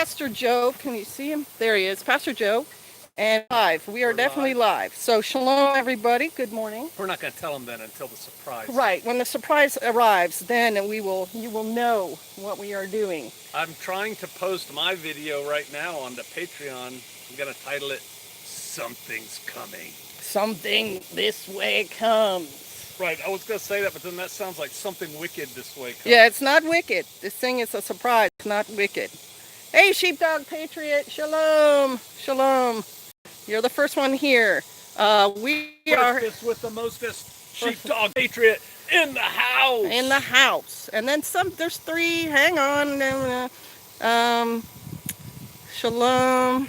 Pastor Joe. Can you see him? There he is, Pastor Joe. And live. We are definitely live. So shalom, everybody. Good morning. We're not going to tell them then until the surprise. Right. When the surprise arrives, then you will know what we are doing. I'm trying to post my video right now on the Patreon. I'm going to title it, Something's Coming. Something this way comes. Right. I was going to say that, but then that sounds like something wicked this way comes. Yeah, it's not wicked. This thing is a surprise. It's not wicked. Hey, Sheepdog Patriot. Shalom. Shalom. You're the first one here. We are with the mostest Sheepdog Patriot in the house. In the house. And then there's three. Hang on. Shalom.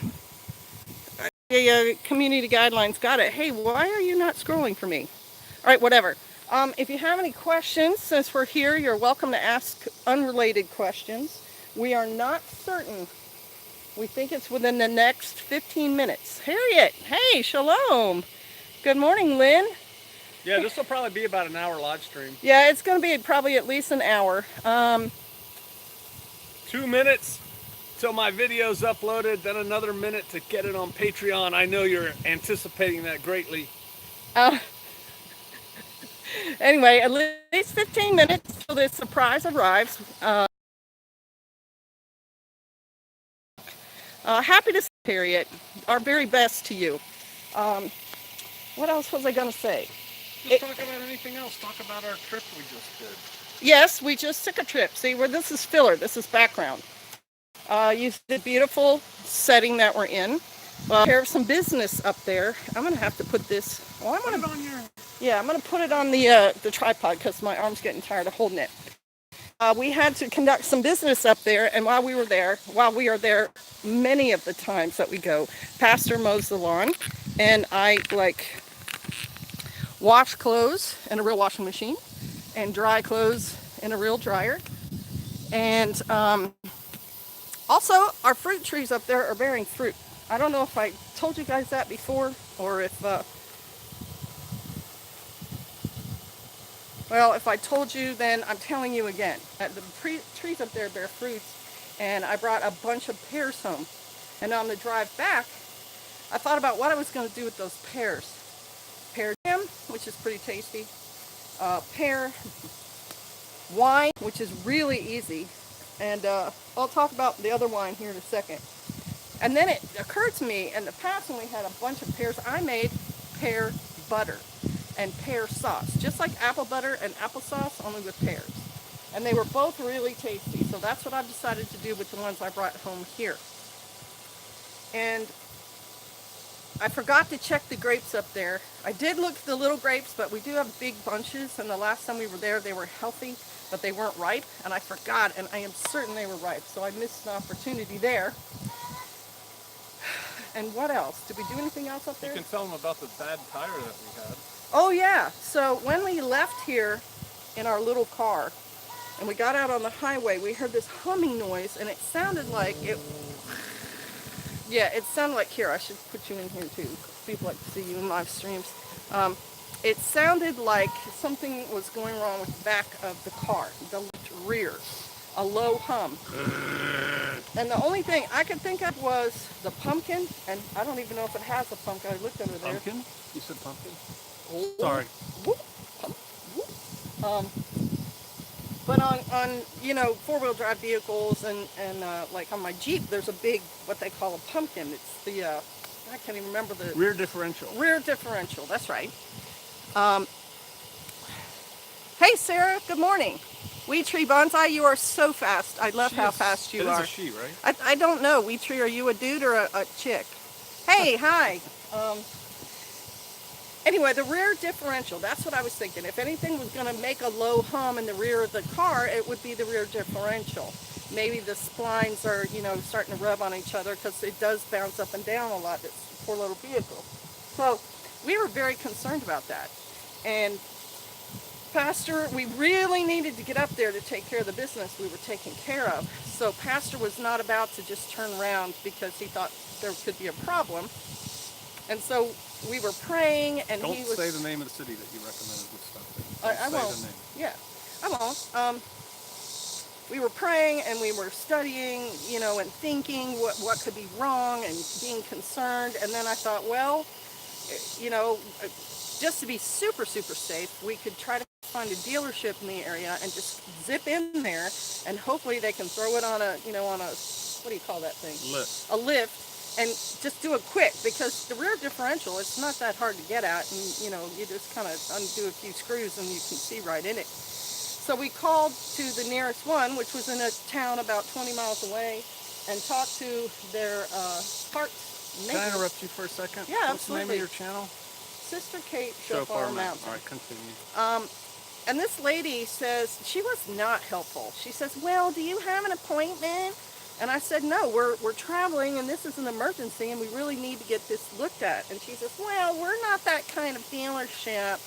Community guidelines. Got it. Hey, why are you not scrolling for me? All right, whatever. If you have any questions, since we're here, you're welcome to ask unrelated questions. We are not certain. We think it's within the next 15 minutes. Harriet, hey, shalom. Good morning, Lynn. Yeah, this will probably be about an hour live stream. Yeah, it's going to be probably at least an hour. 2 minutes till my video's uploaded, then another minute to get it on Patreon. I know you're anticipating that greatly. Anyway, at least 15 minutes till the surprise arrives. Happy to see you, Harriet. Our very best to you. What else was I going to say? Just talk about anything else. Talk about our trip we just did. Yes, we just took a trip. See, this is filler. This is background. You see the beautiful setting that we're in. Well, here's some business up there. I'm going to have to put this... Put it on your... Yeah, I'm going to put it on the tripod because my arm's getting tired of holding it. We had to conduct some business up there, and while we are there, many of the times that we go, Pastor mows the lawn, and I wash clothes in a real washing machine, and dry clothes in a real dryer, and also our fruit trees up there are bearing fruit. I don't know if I told you guys that before, or if if I told you, then I'm telling you again. The trees up there bear fruits, and I brought a bunch of pears home. And on the drive back, I thought about what I was going to do with those pears. Pear jam, which is pretty tasty. Pear wine, which is really easy. And I'll talk about the other wine here in a second. And then it occurred to me, in the past when we had a bunch of pears, I made pear butter and pear sauce, just like apple butter and applesauce, only with pears. And they were both really tasty, so that's what I've decided to do with the ones I brought home here. And I forgot to check the grapes up there. I did look at the little grapes, but we do have big bunches, and the last time we were there, they were healthy, but they weren't ripe, and I forgot, and I am certain they were ripe, so I missed an opportunity there. And what else? Did we do anything else up there? You can tell them about the bad tire that we had. Oh yeah, so when we left here in our little car and we got out on the highway, we heard this humming noise, and it sounded like it sounded like, here, I should put you in here too. People like to see you in live streams. It sounded like something was going wrong with the back of the car, the rear, a low hum. And the only thing I could think of was the pumpkin, and I don't even know if it has a pumpkin. I looked under there. Pumpkin? You said pumpkin? Oh. Sorry. But on four-wheel drive vehicles and like on my Jeep, there's a big, what they call a pumpkin. It's the, I can't even remember the... Rear differential. Rear differential, that's right. Hey Sarah, good morning. Wee Tree Bonsai, you are so fast. I love how fast you are. It is a she, right? I don't know. Wee Tree, are you a dude or a chick? Hey, hi. Anyway, the rear differential, that's what I was thinking. If anything was going to make a low hum in the rear of the car, it would be the rear differential. Maybe the splines are, starting to rub on each other, because it does bounce up and down a lot, this poor little vehicle. So we were very concerned about that. And Pastor, we really needed to get up there to take care of the business we were taking care of. So Pastor was not about to just turn around because he thought there could be a problem. And so we were praying, and Don't he was... say the name of the city that you recommended this stuff in. I won't. Yeah, I won't. we were praying and we were studying, you know, and thinking what could be wrong and being concerned. And then I thought, well, you know, just to be super, super safe, we could try to find a dealership in the area and just zip in there, and hopefully they can throw it on a, you know, on a, what do you call that thing? Lift. A lift, and just do it quick, because the rear differential, it's not that hard to get at, and, you know, you just kind of undo a few screws and you can see right in it. So we called to the nearest one, which was in a town about 20 miles away, and talked to their parts Can I maker. interrupt you for a second? Yeah, What's the name absolutely. of your channel? Sister Kate Shofar Shofar Mountain. All right, continue. And this lady says, she was not helpful. She says, well, do you have an appointment? And I said, no, we're traveling and this is an emergency and we really need to get this looked at. And she says, well, we're not that kind of dealership.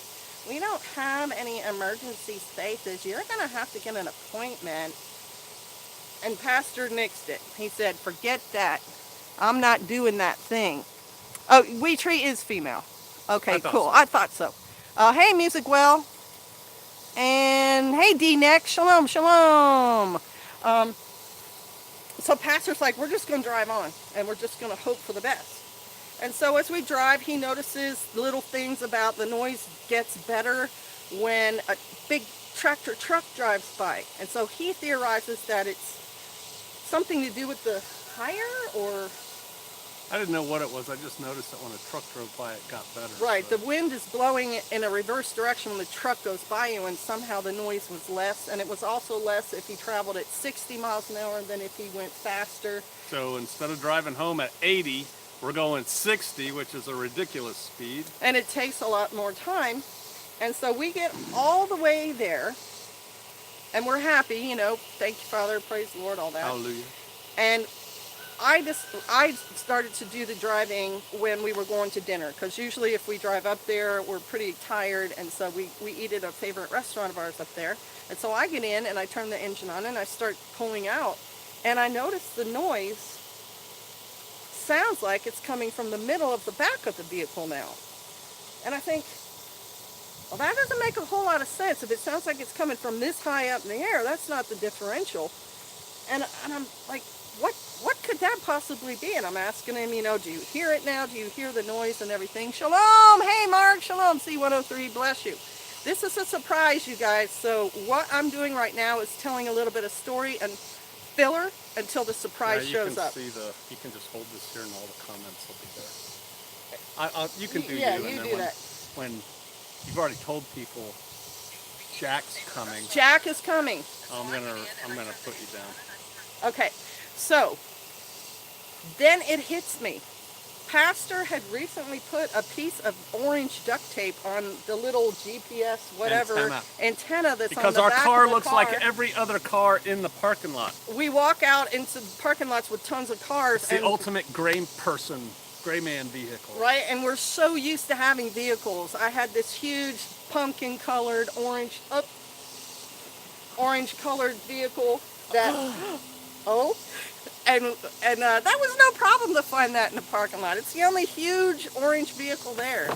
We don't have any emergency spaces. You're going to have to get an appointment. And Pastor nixed it. He said, forget that. I'm not doing that thing. Oh, Weetree is female. Okay, cool. So. I thought so. Hey, Music Well. And hey, D-Neck. Shalom, shalom. So Pastor's like, we're just going to drive on. And we're just going to hope for the best. And so as we drive, he notices little things about the noise gets better when a big tractor truck drives by. And so he theorizes that it's something to do with the tire, or... I didn't know what it was. I just noticed that when a truck drove by, it got better. Right, so. the wind is blowing in a reverse direction when the truck goes by you, and somehow the noise was less. And it was also less if he traveled at 60 miles an hour than if he went faster. So instead of driving home at 80, we're going 60, which is a ridiculous speed. And it takes a lot more time. And so we get all the way there, and we're happy, you know, thank you, Father, praise the Lord, all that. Hallelujah. And I started to do the driving when we were going to dinner, because usually if we drive up there, we're pretty tired, and so we eat at a favorite restaurant of ours up there. And so I get in and I turn the engine on and I start pulling out, and I notice the noise sounds like it's coming from the middle of the back of the vehicle now. And I think, well, that doesn't make a whole lot of sense. If it sounds like it's coming from this high up in the air, that's not the differential. And I'm like, what could that possibly be? And I'm asking him, you know, do you hear it now? Do you hear the noise and everything? Shalom! Hey, Mark! Shalom! C103, bless you. This is a surprise, you guys. So what I'm doing right now is telling a little bit of story and filler until the surprise shows up. You can just hold this here and all the comments will be there. You can do yeah, you. you And do then that. when you've already told people Jack's coming, Jack is coming. I'm gonna put you down. Okay, so then it hits me. Pastor had recently put a piece of orange duct tape on the little GPS whatever antenna that's because on the our back car of the looks car. like every other car in the parking lot. We walk out into parking lots with tons of cars. It's the ultimate gray man vehicle. Right, and we're so used to having vehicles. I had this huge pumpkin colored orange colored vehicle that and that was no problem to find that in the parking lot. It's the only huge orange vehicle there.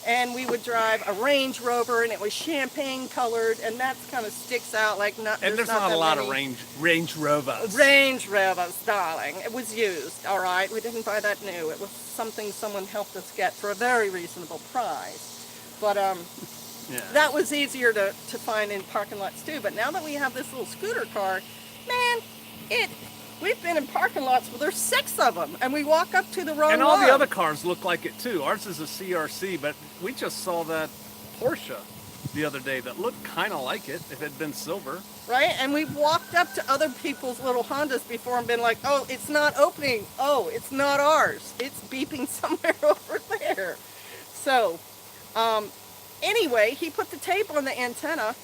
And we would drive a Range Rover, and it was champagne colored, and that kind of sticks out like not. And there's not a lot of Range Rovers. Range Rovers, darling. It was used, all right? We didn't buy that new. It was something someone helped us get for a very reasonable price. But yeah. That was easier to find in parking lots too. But now that we have this little scooter car, man, we've been in parking lots where there's 6 of them, and we walk up to the wrong one. And all the other cars look like it too. Ours is a CRC, but we just saw that Porsche the other day that looked kind of like it if it had been silver. Right, and we've walked up to other people's little Hondas before and been like, oh, it's not opening. Oh, it's not ours. It's beeping somewhere over there. So, anyway, he put the tape on the antenna,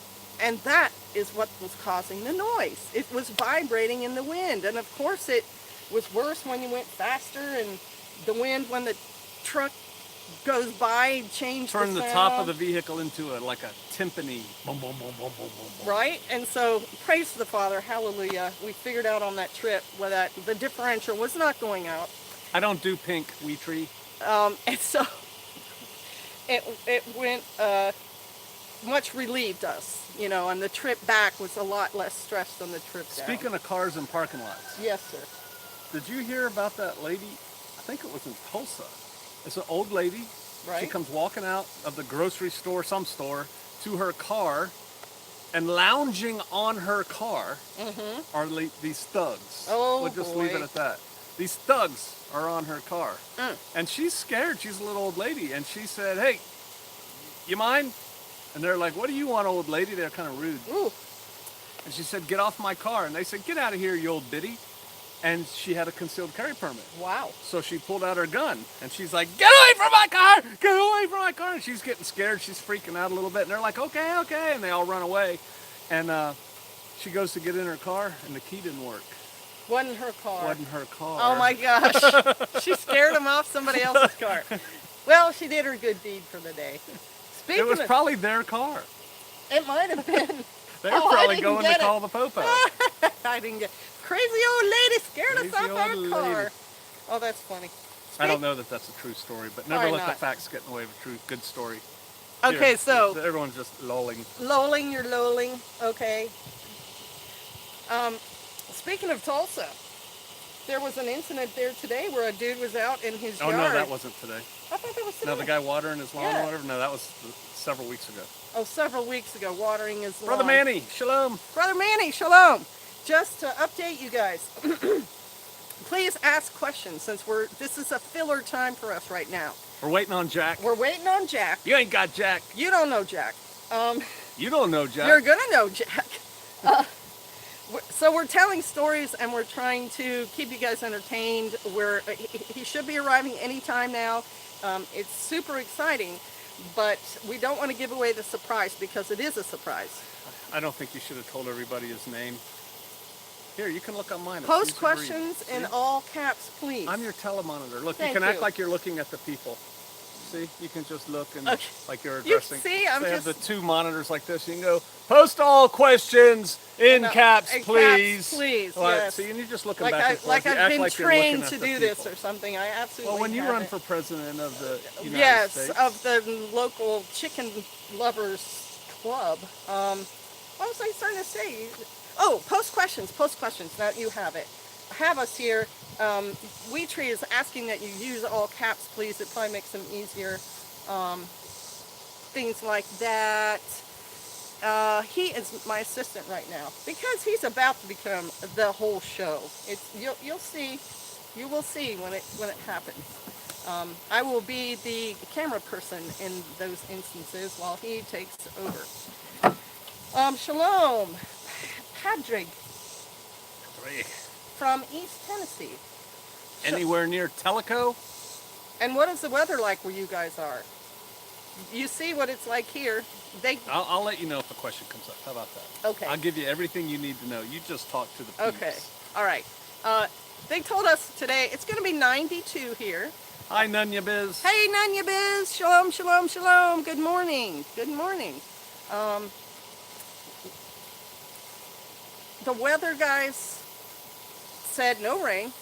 and that is what was causing the noise. It was vibrating in the wind, and of course it was worse when you went faster, and the wind when the truck goes by changed Turn the the sound. top of the vehicle into like a timpani. Boom, boom, boom, boom, boom, boom. Right, and so praise the Father, hallelujah. We figured out on that trip where that the differential was not going out. I don't do pink, Weetree. And so it went much relieved us, and the trip back was a lot less stress than the trip down. Speaking of cars and parking lots, Yes, sir. did you hear about that lady? I think it was in Tulsa. It's an old lady. Right. She comes walking out of the grocery store, some store, to her car, and lounging on her car are these thugs. Oh, We'll just boy. leave it at that. These thugs are on her car. Mm. And she's scared. She's a little old lady. And she said, "Hey, you mind?" And they're like, "What do you want, old lady?" They're kind of rude. Ooh. And she said, "Get off my car." And they said, "Get out of here, you old biddy." And she had a concealed carry permit. Wow. So she pulled out her gun and she's like, "Get away from my car! Get away from my car!" And she's getting scared. She's freaking out a little bit. And they're like, "Okay, okay." And they all run away. And she goes to get in her car and the key didn't work. Wasn't her car. Wasn't her car. Oh my gosh. She scared him off somebody else's car. Well, she did her good deed for the day. Speaking It was of, probably their car. it might have been. They were Oh, I probably didn't going to get it. call the popo. I didn't get. Crazy old lady scared us Crazy off our old car. lady. Oh, that's funny. I don't know that that's a true story, but never Probably let the not. facts get in the way of a true good story. Okay, Here, so everyone's just lolling. lolling, you're lolling. Okay. Speaking of Tulsa, there was an incident there today where a dude was out in his Oh yard. no, that wasn't today. I thought that was today. No, the guy watering his lawn Yeah. or whatever. No, that was several weeks ago. Oh, several weeks ago, watering his Brother lawn. Manny, shalom. Brother Manny, shalom. Just to update you guys, please ask questions since this is a filler time for us right now. We're waiting on Jack. We're waiting on Jack. You ain't got Jack. You don't know Jack. You don't know Jack. You're gonna know Jack. So we're telling stories and we're trying to keep you guys entertained. He should be arriving anytime now. It's super exciting, but we don't want to give away the surprise because it is a surprise. I don't think you should have told everybody his name. Here, you can look on mine. It's Post easy to read. questions in See? all caps, please. I'm your telemonitor. Look, Thank you can act you. like you're looking at the people. See, you can just look and Okay. like you're You addressing. see, I'm they have just- the two monitors like this. You can go post all questions in caps, in caps, please. please, All right, yes. so you're just looking like back and forth. I've You act been like you're looking trained at to the do this people. or something. I absolutely Well, when you run haven't. for president of the United Yes, States, of the local chicken lovers club. What was I starting to say? Oh, post questions. Now you have it. Have us here. Weetree is asking that you use all caps, please. It probably makes them easier. Things like that. He is my assistant right now because he's about to become the whole show. You'll see. You will see when it happens. I will be the camera person in those instances while he takes over. Shalom, Patrick from East Tennessee. anywhere near Tellico? And what is the weather like where you guys are? You see what it's like here. I'll let you know if a question comes up. How about that? Okay. I'll give you everything you need to know. You just talk to the peeps. Okay. All right. They told us today it's going to be 92 here. Hi, Nunya Biz. Hey, Nanya Biz. Shalom, shalom, shalom. Good morning. Good morning. The weather guys said no rain,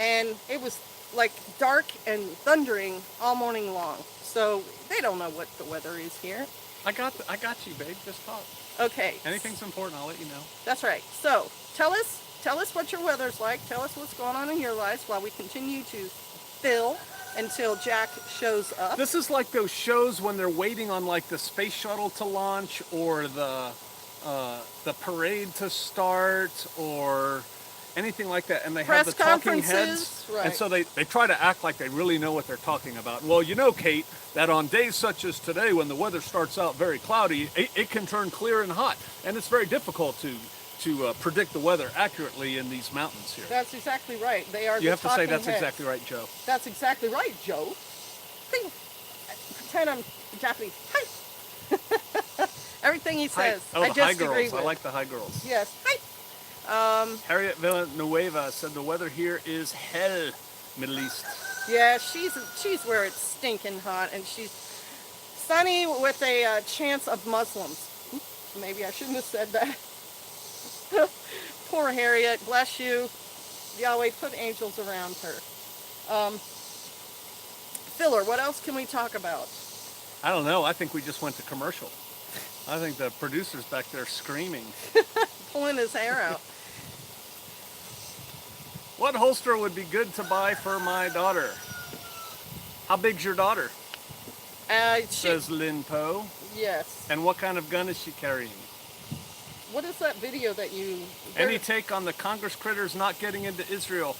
and it was like dark and thundering all morning long. So they don't know what the weather is here. I got you, babe. Just talk. Okay. Anything's important, I'll let you know. That's right. So tell us what your weather's like. Tell us what's going on in your lives while we continue to fill until Jack shows up. This is like those shows when they're waiting on like the space shuttle to launch or the parade to start or anything like that, and they have Press the talking conferences, heads, right. and so they try to act like they really know what they're talking about. Well, you know, Kate, that on days such as today, when the weather starts out very cloudy, it can turn clear and hot, and it's very difficult to predict the weather accurately in these mountains here. That's exactly right. They are. You the have to say talking that's heads. exactly right, Joe. That's exactly right, Joe. Think, pretend I'm Japanese. Hi. Everything he says, Oh, I the just high agree girls. with. I like the high girls. Yes. Hi. Harriet Villanueva said the weather here is hell, Middle East. Yeah, she's where it's stinking hot, and she's sunny with a chance of Muslims. Oops, maybe I shouldn't have said that. Poor Harriet, bless you. Yahweh, put angels around her. Filler, what else can we talk about? I don't know. I think we just went to commercial. I think the producer's back there screaming. pulling his hair out. What holster would be good to buy for my daughter? How big's your daughter? Says Lin Po. Yes. And what kind of gun is she carrying? What is that video that you... Any take on the Congress critters not getting into Israel?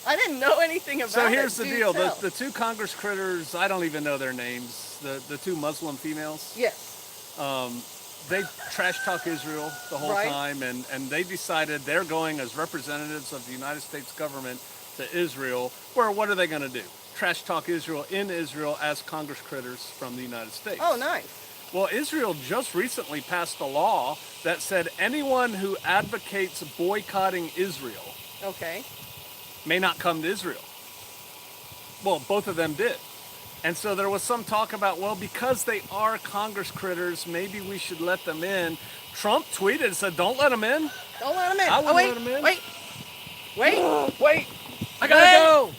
I didn't know anything about it. So here's the Do deal. tell. The two Congress critters, I don't even know their names. The two Muslim females. Yes. They trash talk Israel the whole Right. time, and they decided they're going as representatives of the United States government to Israel, where what are they going to do? Trash talk Israel in Israel as Congress critters from the United States. Oh, nice. Well, Israel just recently passed a law that said anyone who advocates boycotting Israel Okay. may not come to Israel. Well, both of them did. And so there was some talk about, well, because they are Congress critters, maybe we should let them in. Trump tweeted and said, don't let them in. Don't let him in. I wouldn't wait, let him in. wait. Wait. Wait, I gotta Wait. go.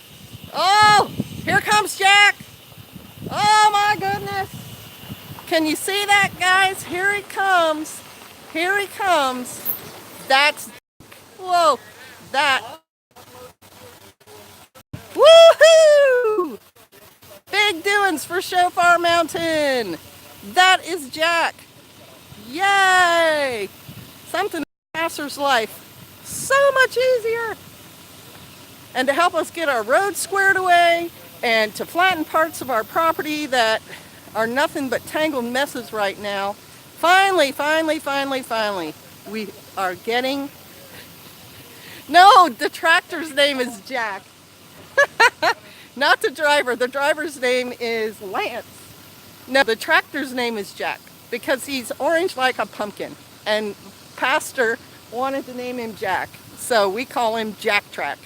Oh, here comes Jack. Oh, my goodness. Can you see that, guys? Here he comes. Here he comes. That's... Whoa. That... Woohoo! Big doings for Shofar Mountain. That is Jack. Yay! Something in a passer's life so much easier. And to help us get our roads squared away and to flatten parts of our property that are nothing but tangled messes right now. Finally, we are getting... No, the tractor's name is Jack. Not the driver. The driver's name is Lance. No, the tractor's name is Jack because he's orange like a pumpkin. And Pastor wanted to name him Jack, so we call him Jack Track.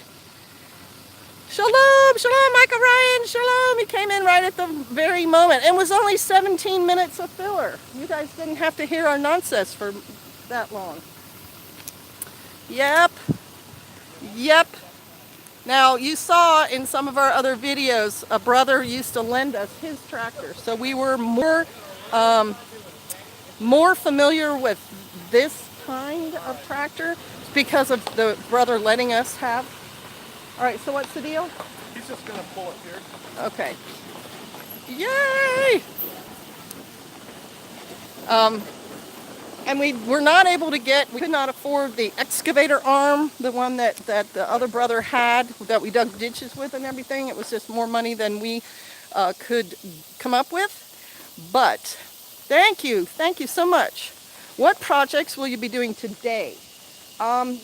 Shalom, shalom, Michael Ryan, shalom. He came in right at the very moment and was only 17 minutes of filler. You guys didn't have to hear our nonsense for that long. Yep. Now, you saw in some of our other videos, a brother used to lend us his tractor. So we were more familiar with this kind of tractor because of the brother letting us have. All right, so what's the deal? He's just gonna pull it here. Okay. Yay! And we were not able to we could not afford the excavator arm, the one that the other brother had, that we dug ditches with and everything. It was just more money than we could come up with. But thank you so much. What projects will you be doing today? Box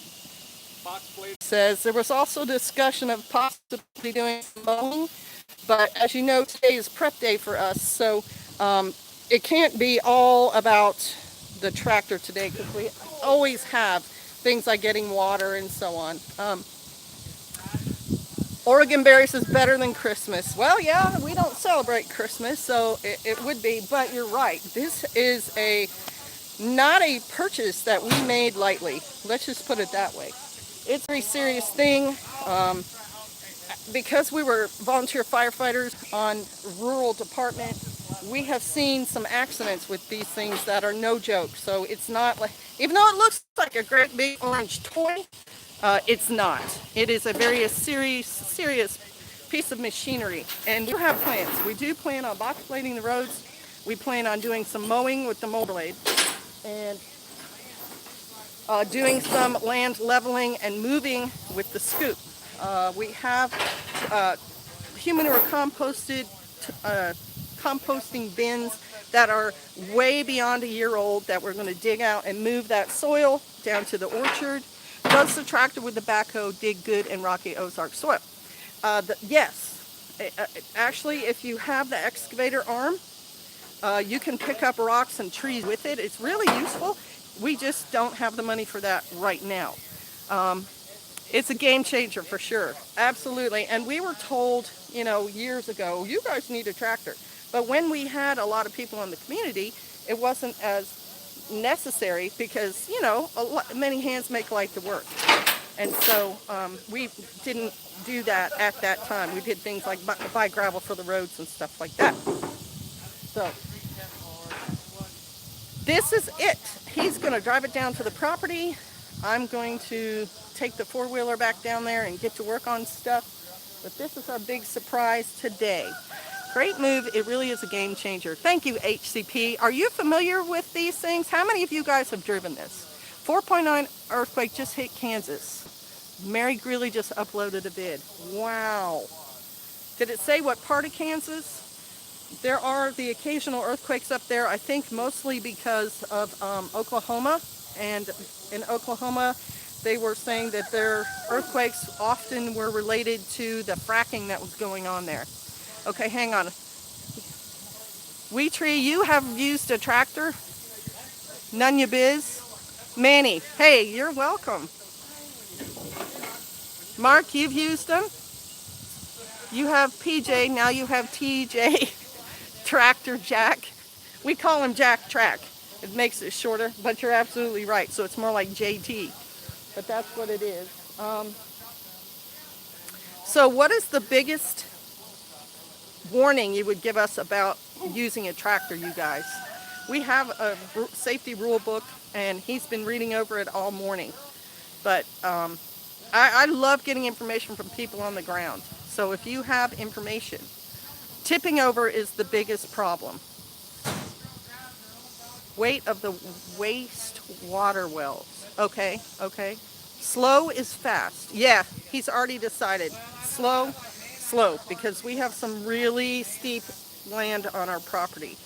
blade. Says there was also discussion of possibly doing some mowing, but as you know, today is prep day for us, so it can't be all about the tractor today because we always have things like getting water and so on. Oregon Berry says better than Christmas. Well, yeah, we don't celebrate Christmas, so it would be, but you're right. This is not a purchase that we made lightly. Let's just put it that way. It's a very serious thing. Because we were volunteer firefighters on rural department, we have seen some accidents with these things that are no joke. So it's not like, even though it looks like a great big orange toy, it's not. It is a very serious piece of machinery. And we do have plans. We do plan on box blading the roads. We plan on doing some mowing with the mower blade. And doing some land leveling and moving with the scoop. We have human manure composting bins that are way beyond a year old that we're going to dig out and move that soil down to the orchard. Does the tractor with the backhoe dig good in rocky Ozark soil? Yes. Actually, if you have the excavator arm, you can pick up rocks and trees with it. It's really useful. We just don't have the money for that right now. It's a game changer for sure. Absolutely. And we were told, years ago, you guys need a tractor. But when we had a lot of people in the community, it wasn't as necessary because, many hands make light to work. And so we didn't do that at that time. We did things like buy gravel for the roads and stuff like that. So this is it. He's going to drive it down to the property. I'm going to take the four-wheeler back down there and get to work on stuff. But this is our big surprise today. Great move. It really is a game changer. Thank you, HCP. Are you familiar with these things? How many of you guys have driven this? 4.9 earthquake just hit Kansas. Mary Greeley just uploaded a vid. Wow. Did it say what part of Kansas? There are the occasional earthquakes up there, I think mostly because of Oklahoma. And in Oklahoma, they were saying that their earthquakes often were related to the fracking that was going on there. Okay, hang on. Tree, you have used a tractor? Nunya Biz? Manny, hey, you're welcome. Mark, you've used them? You have PJ, now you have TJ. Tractor Jack. We call him Jack Track. It makes it shorter, but you're absolutely right. So it's more like JT. But that's what it is. So what is the biggest warning you would give us about using a tractor, you guys? We have a safety rule book, and he's been reading over it all morning. But I love getting information from people on the ground. So if you have information, tipping over is the biggest problem. Weight of the waste water wells. Okay. Slow is fast. Yeah, he's already decided. Slow, because we have some really steep land on our property.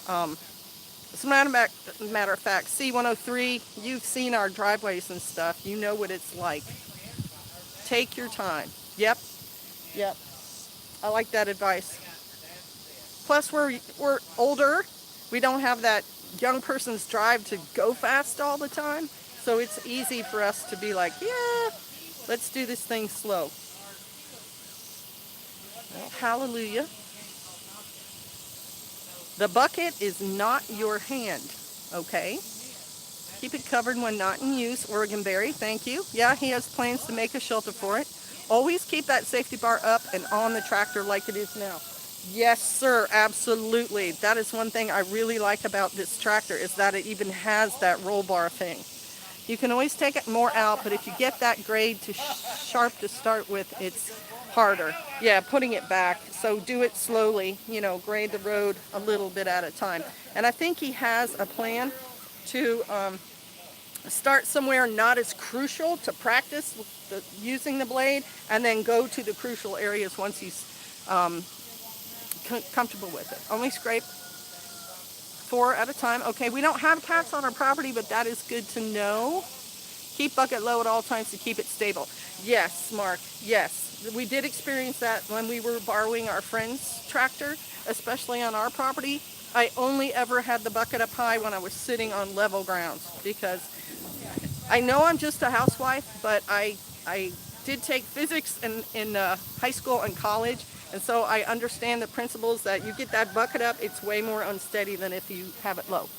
As a matter of fact, C103, you've seen our driveways and stuff. You know what it's like. Take your time. Yep. I like that advice. Plus, we're older. We don't have that young person's drive to go fast all the time. So it's easy for us to be like, yeah, let's do this thing slow. Well, hallelujah. The bucket is not your hand, okay? Keep it covered when not in use. Oregon Berry, thank you. Yeah, he has plans to make a shelter for it. Always keep that safety bar up and on the tractor like it is now. Yes, sir, absolutely. That is one thing I really like about this tractor, is that it even has that roll bar thing. You can always take it more out, but if you get that grade to sharp to start with, it's harder. Yeah, putting it back. So do it slowly, grade the road a little bit at a time. And I think he has a plan to start somewhere not as crucial to practice with using the blade, and then go to the crucial areas once he's comfortable with it. Only scrape 4 at a time. Okay, we don't have cats on our property, but that is good to know. Keep bucket low at all times to keep it stable. Yes, Mark, yes. We did experience that when we were borrowing our friend's tractor, especially on our property. I only ever had the bucket up high when I was sitting on level grounds, because I know I'm just a housewife, but I did take physics in high school and college, and so I understand the principles that you get that bucket up, it's way more unsteady than if you have it low.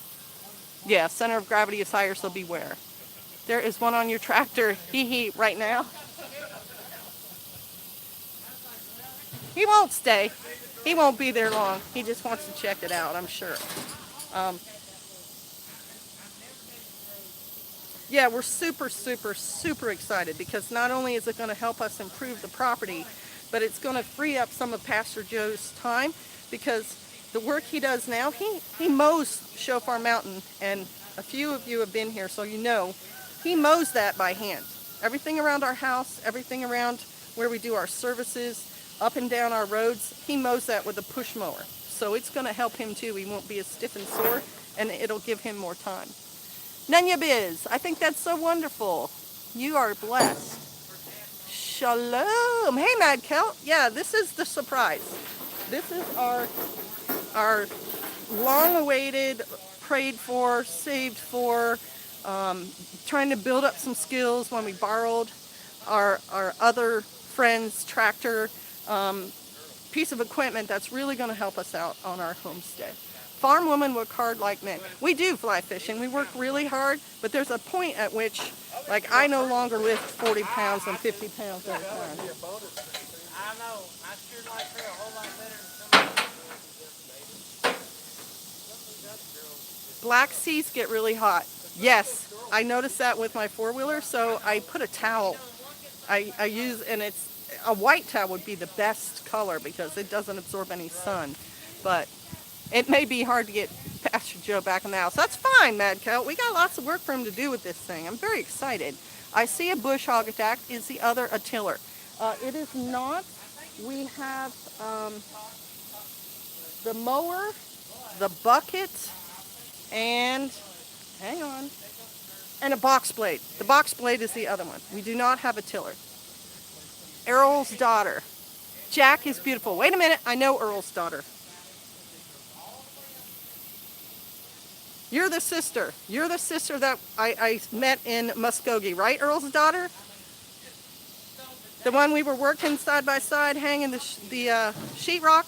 Yeah, center of gravity is higher, so beware. There is one on your tractor, right now. He won't stay. He won't be there long. He just wants to check it out, I'm sure. Yeah, we're super excited, because not only is it going to help us improve the property, but it's going to free up some of Pastor Joe's time, because the work he does now, he mows Shofar Mountain, and a few of you have been here, so you know, he mows that by hand. Everything around our house, everything around where we do our services, up and down our roads, he mows that with a push mower. So it's going to help him too. He won't be as stiff and sore, and it'll give him more time. Nunya Biz, I think that's so wonderful. You are blessed. Shalom. Hey, Mad Kelt. Yeah, this is the surprise. This is our long-awaited, prayed for, saved for, trying to build up some skills when we borrowed our other friend's tractor, piece of equipment that's really going to help us out on our homestead. Farm women work hard like men. We do fly fishing. We work really hard, but there's a point at which, like, I no longer lift 40 pounds and 50 pounds at a time. I know. I sure like her a whole lot better than some. Black seas get really hot. Yes, I noticed that with my four-wheeler, so I put a towel. I use, and it's, a white towel would be the best color because it doesn't absorb any sun. But it may be hard to get Pastor Joe back in the house. That's fine, Mad Cow. We got lots of work for him to do with this thing. I'm very excited. I see a bush hog attack. Is the other a tiller? It is not. We have the mower, the bucket, and, hang on, and a box blade. The box blade is the other one. We do not have a tiller. Earl's daughter. Jack is beautiful. Wait a minute. I know Earl's daughter. You're the sister. You're the sister that I met in Muskogee, right, Earl's daughter? The one we were working side by side, hanging the sheetrock.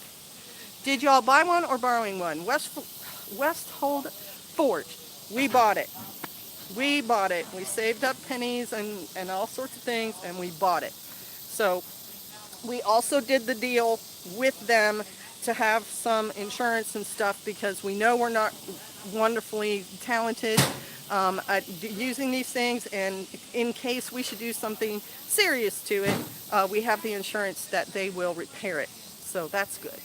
Did y'all buy one or borrowing one? Westhold Forge. We bought it. We bought it. We saved up pennies and all sorts of things, and we bought it. So we also did the deal with them to have some insurance and stuff because we know we're not wonderfully talented at using these things, and in case we should do something serious to it, we have the insurance that they will repair it. So that's good.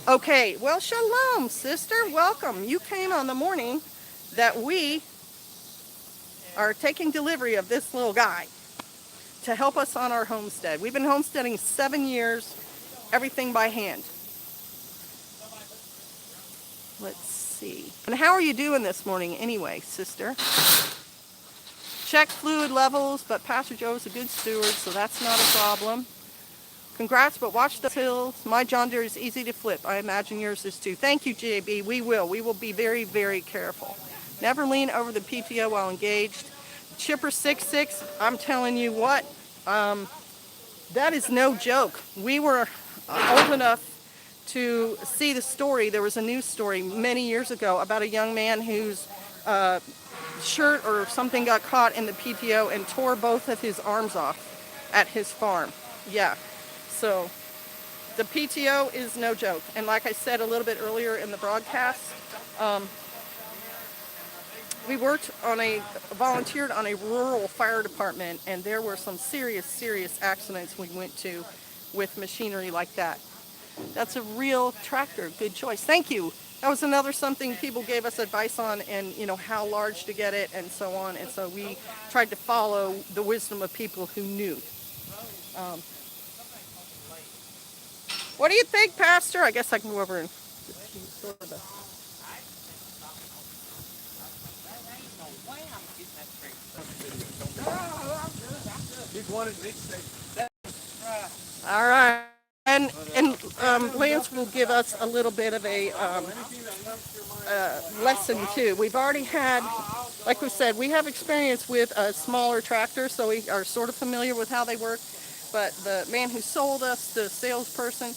Okay, well, shalom, sister. Welcome. You came on the morning that we are taking delivery of this little guy to help us on our homestead. We've been homesteading 7 years, everything by hand. Let's see. And how are you doing this morning anyway, sister? Check fluid levels, but Pastor Joe is a good steward, so that's not a problem. Congrats, but watch the hills. My John Deere is easy to flip. I imagine yours is too. Thank you, JB. We will. We will be very, very careful. Never lean over the PTO while engaged. Chipper 66, I'm telling you what, that is no joke. We were old enough to see the story. There was a news story many years ago about a young man whose shirt or something got caught in the PTO and tore both of his arms off at his farm. Yeah, so the PTO is no joke. And like I said a little bit earlier in the broadcast, we volunteered on a rural fire department, and there were some serious accidents we went to with machinery like that. That's a real tractor. Good choice. Thank you. That was another something people gave us advice on, and you know how large to get it and so on. And so we tried to follow the wisdom of people who knew. What do you think, Pastor? I guess I can go over and sort of. All right. And Lance will give us a little bit of a lesson too. We've already had, like we said, we have experience with a smaller tractor, so we are sort of familiar with how they work. But the man who sold us, the salesperson,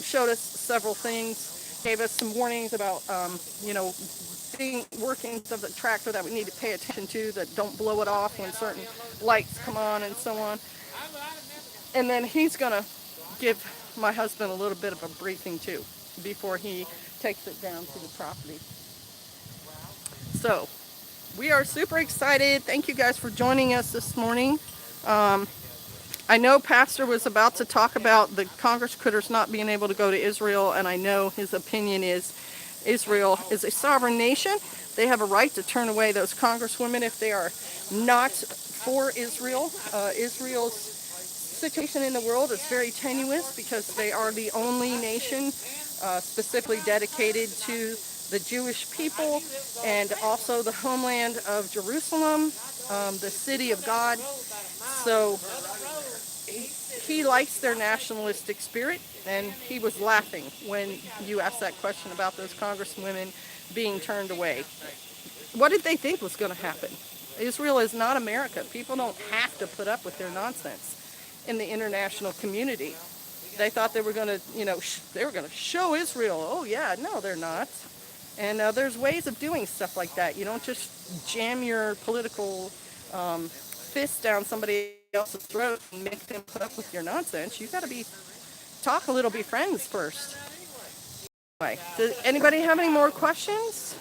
showed us several things, gave us some warnings about, workings of the tractor that we need to pay attention to, that don't blow it off when certain lights come on and so on. And then he's going to give my husband a little bit of a briefing too before he takes it down to the property. So we are super excited. Thank you guys for joining us this morning. I know Pastor was about to talk about the Congress critters not being able to go to Israel, and I know his opinion is Israel is a sovereign nation. They have a right to turn away those congresswomen if they are not for Israel. Israel's situation in the world is very tenuous because they are the only nation specifically dedicated to the Jewish people and also the homeland of Jerusalem, the city of God. So he likes their nationalistic spirit, and he was laughing when you asked that question about those congresswomen being turned away. What did they think was going to happen? Israel is not America. People don't have to put up with their nonsense in the international community. They thought they were going to, they were going to show Israel. Oh yeah, no, they're not. And there's ways of doing stuff like that. You don't just jam your political fist down somebody else's throat and make them put up with your nonsense. You got to talk a little, be friends first. Anyway, does anybody have any more questions?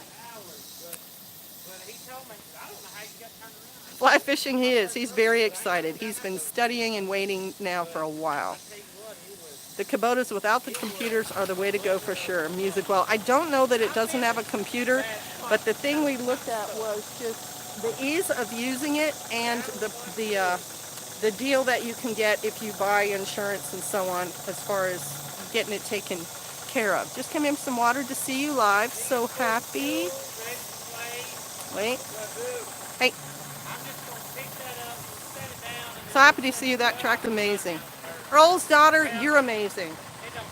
Fly fishing he is. He's very excited. He's been studying and waiting now for a while. The Kubotas without the computers are the way to go for sure. Music well. I don't know that it doesn't have a computer, but the thing we looked at was just the ease of using it and the deal that you can get if you buy insurance and so on as far as getting it taken care of. Just came in some water to see you live. So happy. Wait. Hey. So happy to see you. That track's amazing. Earl's daughter, you're amazing.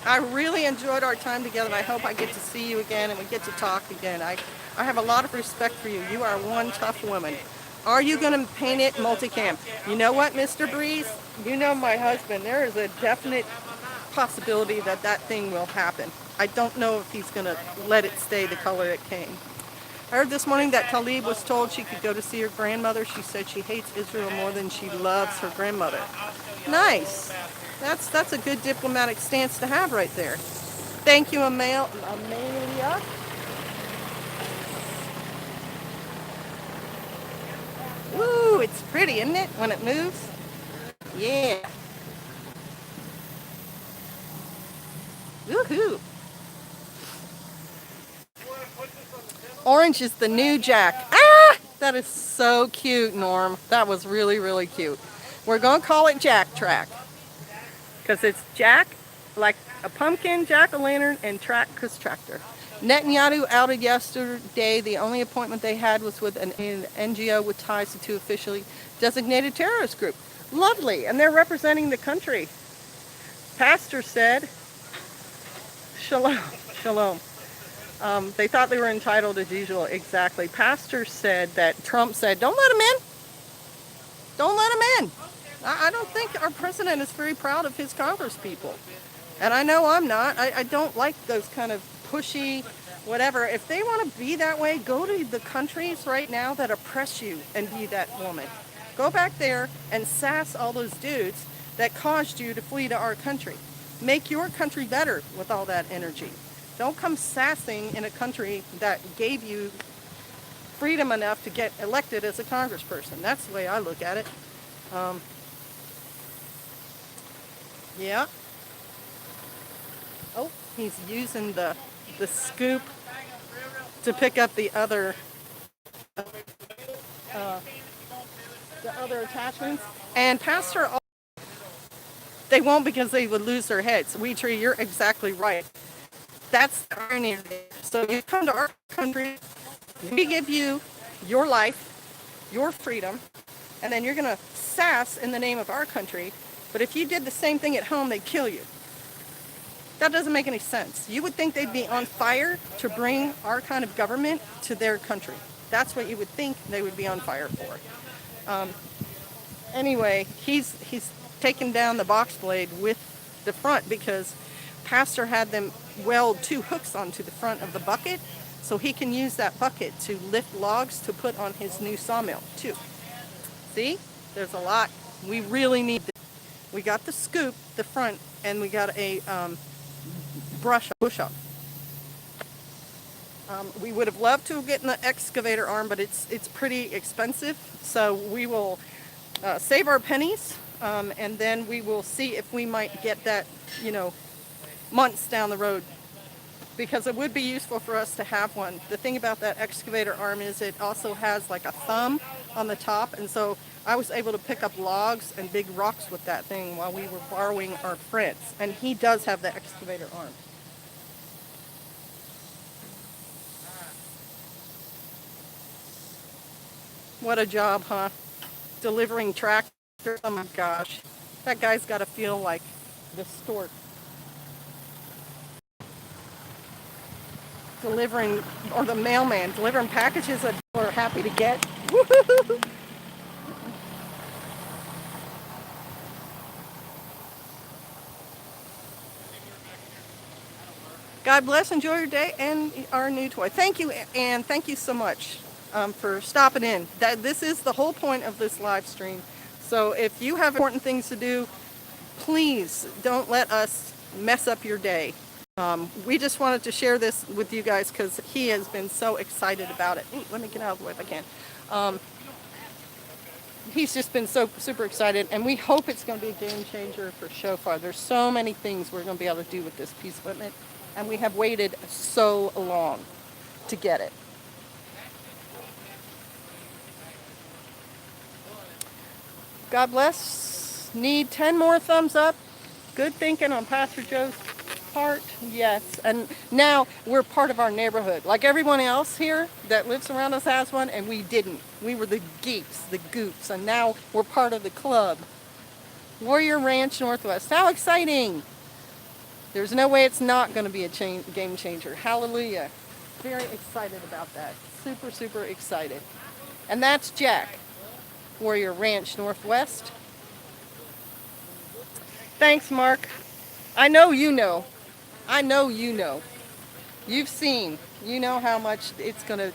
I really enjoyed our time together, and I hope I get to see you again and we get to talk again. I have a lot of respect for you. You are one tough woman. Are you going to paint it multicam? You know what, Mr. Breeze? You know my husband. There is a definite possibility that that thing will happen. I don't know if he's going to let it stay the color it came. I heard this morning that Talib was told she could go to see her grandmother. She said she hates Israel more than she loves her grandmother. Nice. That's a good diplomatic stance to have right there. Thank you, Amelia. Ooh, it's pretty, isn't it, when it moves? Yeah. Woohoo. Orange is the new Jack. Ah! That is so cute, Norm. That was really, really cute. We're going to call it Jack Track. Because it's Jack, like a pumpkin, jack-o'-lantern, and track because tractor. Netanyahu outed yesterday. The only appointment they had was with an NGO with ties to two officially designated terrorist group. Lovely. And they're representing the country. Pastor said, shalom, shalom. They thought they were entitled as usual. Exactly. Pastor said that Trump said, don't let him in. Don't let him in. I don't think our president is very proud of his Congress people. And I know I'm not. I don't like those kind of pushy, whatever. If they want to be that way, go to the countries right now that oppress you and be that woman. Go back there and sass all those dudes that caused you to flee to our country. Make your country better with all that energy. Don't come sassing in a country that gave you freedom enough to get elected as a congressperson. That's the way I look at it. Yeah. Oh, he's using the scoop to pick up the other attachments. And Pastor, they won't because they would lose their heads. Weetree, you're exactly right. That's the irony of it. So you come to our country, we give you your life, your freedom, and then you're going to sass in the name of our country. But if you did the same thing at home, they'd kill you. That doesn't make any sense. You would think they'd be on fire to bring our kind of government to their country. That's what you would think they would be on fire for. Anyway, he's taken down the box blade with the front because Pastor had them weld two hooks onto the front of the bucket so he can use that bucket to lift logs to put on his new sawmill too. See? There's a lot. We really need this. We got the scoop, the front, and we got a push-up. We would have loved to have gotten the excavator arm, but it's pretty expensive. So we will save our pennies, and then we will see if we might get that, months down the road. Because it would be useful for us to have one. The thing about that excavator arm is it also has like a thumb on the top, and so I was able to pick up logs and big rocks with that thing while we were borrowing our friends. And he does have the excavator arm. What a job, huh? Delivering tractors. Oh my gosh. That guy's got to feel like the stork. Delivering, or the mailman, delivering packages that people are happy to get. Woo-hoo-hoo. God bless. Enjoy your day and our new toy. Thank you, and thank you so much for stopping in. This is the whole point of this live stream. So if you have important things to do, please don't let us mess up your day. We just wanted to share this with you guys because he has been so excited about it. Ooh, let me get out of the way if I can. He's just been so super excited, and we hope it's going to be a game changer for Shofar. There's so many things we're going to be able to do with this piece of equipment, and we have waited so long to get it. God bless. Need 10 more thumbs up. Good thinking on Pastor Joe's part. Yes. And now we're part of our neighborhood. Like everyone else here that lives around us has one, and we didn't. We were the geeks, the goops, and now we're part of the club. Warrior Ranch Northwest. How exciting! There's no way it's not going to be a game changer. Hallelujah. Very excited about that. Super, super excited. And that's Jack. Warrior Ranch Northwest. Thanks, Mark. I know you know. I know you know. You've seen. You know how much it's going to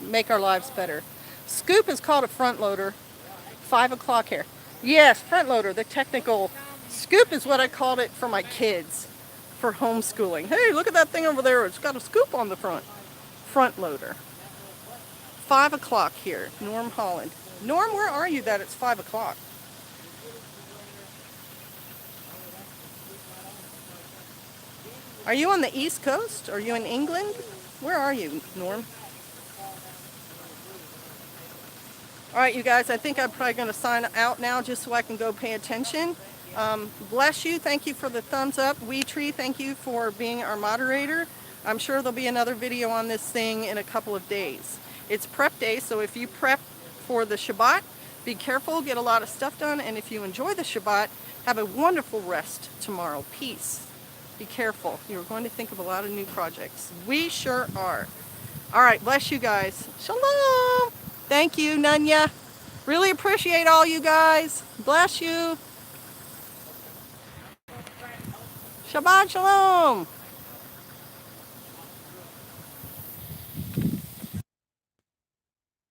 make our lives better. Scoop is called a front loader. 5 o'clock here. Yes, front loader, the technical. Scoop is what I called it for my kids for homeschooling. Hey, look at that thing over there. It's got a scoop on the front. Front loader. 5 o'clock here. Norm Holland. Norm, where are you that it's 5 o'clock? Are you on the East Coast? Are you in England? Where are you, Norm? All right, you guys, I think I'm probably going to sign out now just so I can go pay attention. Bless you. Thank you for the thumbs up. WeTree, thank you for being our moderator. I'm sure there'll be another video on this thing in a couple of days. It's prep day, so if you prep for the Shabbat, be careful, get a lot of stuff done, and if you enjoy the Shabbat, have a wonderful rest tomorrow. Peace. Be careful. You're going to think of a lot of new projects. We sure are. All right, bless you guys. Shalom. Thank you, Nunya. Really appreciate all you guys. Bless you. Shabbat shalom.